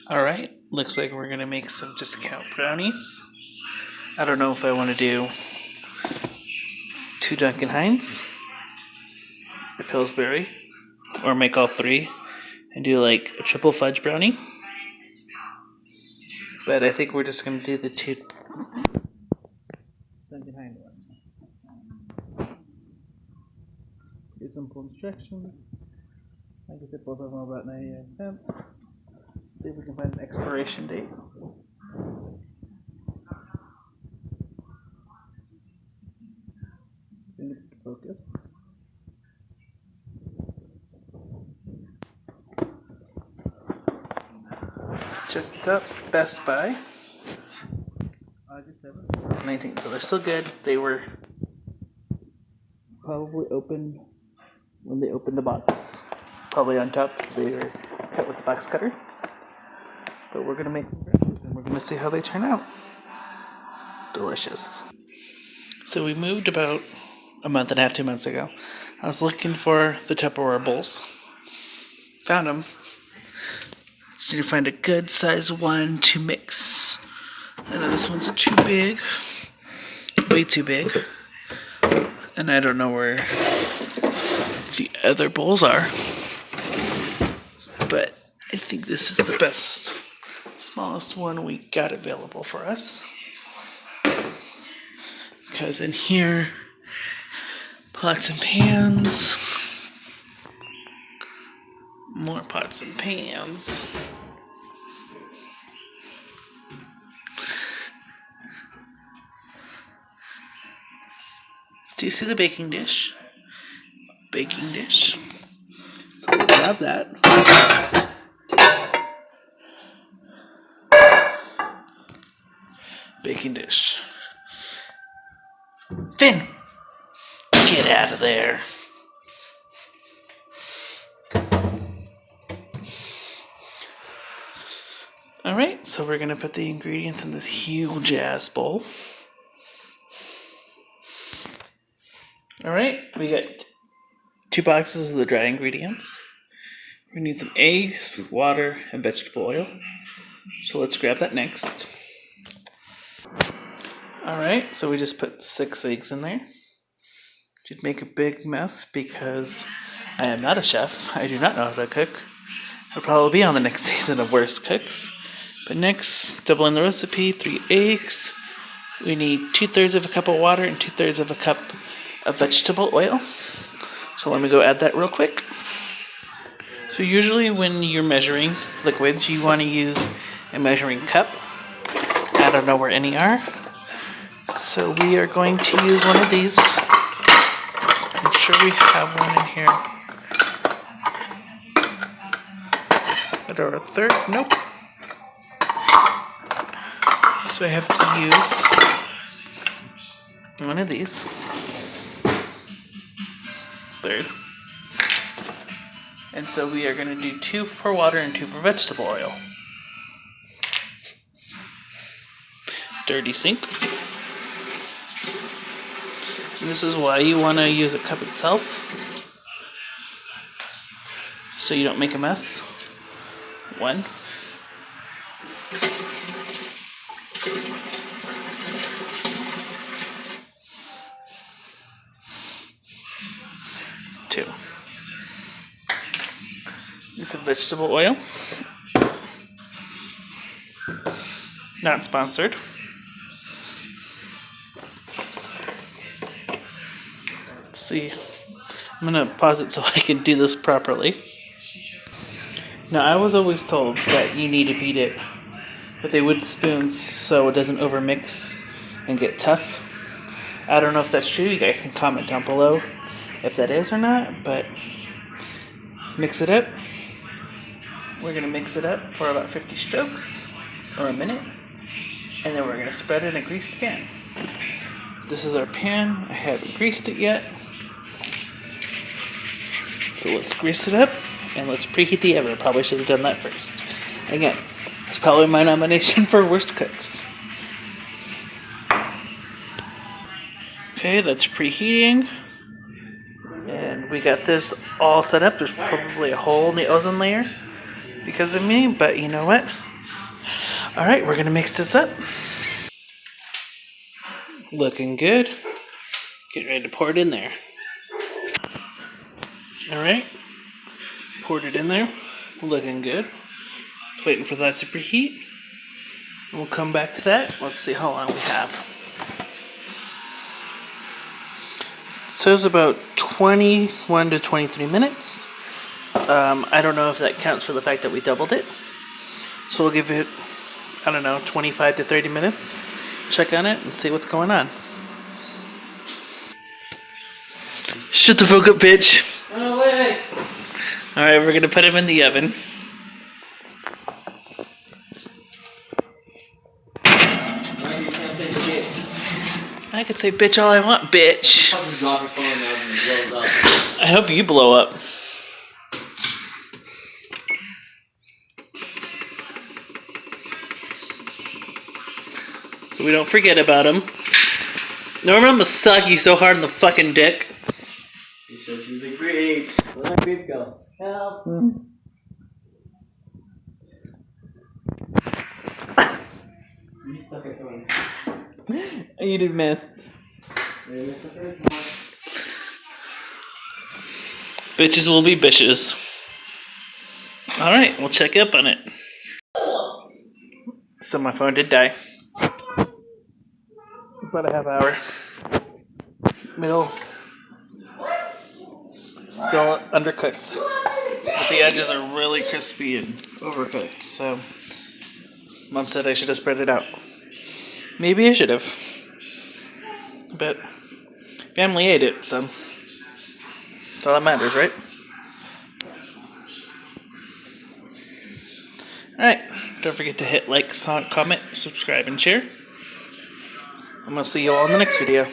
Alright, looks like we're gonna make some discount brownies. I don't know if I want to do 2 Duncan Hines, a Pillsbury, or make all 3 and do like a triple fudge brownie. But I think we're just gonna do the 2 Duncan Hines ones. Here's simple instructions. Like I said, both of them are about 99 cents. See if we can find an expiration date. Focus. Checked up Best Buy. August 7th, 2019. So they're still good. They were probably open when they opened the box. Probably on top, so they were cut with the box cutter. But we're gonna make some brownies and we're gonna see how they turn out. Delicious. So we moved about a month and a half, 2 months ago. I was looking for the Tupperware bowls. Found them. Just need to find a good size one to mix. I know this one's too big. Way too big. And I don't know where the other bowls are. But I think this is the best, smallest one we got available for us. Because in here, pots and pans, more pots and pans. Do you see the baking dish? Baking dish. So we'll grab that. Baking dish. Finn! Get out of there. Alright, so we're going to put the ingredients in this huge ass bowl. Alright, we got 2 boxes of the dry ingredients. We need some eggs, water, and vegetable oil. So let's grab that next. Alright, so we just put 6 eggs in there. Should make a big mess because I am not a chef. I do not know how to cook. I'll probably be on the next season of Worst Cooks. But next, doubling the recipe, 3 eggs. We need 2/3 of a cup of water and 2/3 of a cup of vegetable oil. So let me go add that real quick. So usually when you're measuring liquids, you want to use a measuring cup. I don't know where any are. So we are going to use one of these. I'm sure we have one in here. But our third, nope. So I have to use one of these. Third. And so we are going to do 2 for water and 2 for vegetable oil. Dirty sink. And this is why you want to use a cup itself, so you don't make a mess. 1. 2. Use some vegetable oil. Not sponsored. Let's see. I'm going to pause it so I can do this properly. Now, I was always told that you need to beat it with a wood spoon so it doesn't overmix and get tough. I don't know if that's true. You guys can comment down below if that is or not, but mix it up. We're going to mix it up for about 50 strokes or a minute, and then we're going to spread it in a greased pan. This is our pan. I haven't greased it yet. So let's grease it up and let's preheat the oven. I probably should have done that first. Again, it's probably my nomination for Worst Cooks. Okay, that's preheating. And we got this all set up. There's probably a hole in the ozone layer because of me, but you know what? Alright, we're gonna mix this up. Looking good. Get ready to pour it in there. Alright, poured it in there. Looking good. Just waiting for that to preheat. We'll come back to that. Let's see how long we have. It says about 21 to 23 minutes. I don't know if that counts for the fact that we doubled it. So we'll give it, I don't know, 25 to 30 minutes. Check on it and see what's going on. Shut the fuck up, bitch. No way. Alright, we're gonna put him in the oven. I can say bitch all I want, bitch. I hope you blow up. So we don't forget about him. Norman, I'm gonna suck you so hard in the fucking dick. You said she was a grape. Where'd that grape go? Help! You suck at throwing. You did miss. Bitches will be bitches. Alright, we'll check up on it. So my phone did die. About a half hour. Middle. Still undercooked. But the edges are really crispy and overcooked, so Mom said I should have spread it out. Maybe I should have. But family ate it, so that's all that matters, right? Alright, don't forget to hit like, comment, subscribe, and share. I'm going to see you all in the next video.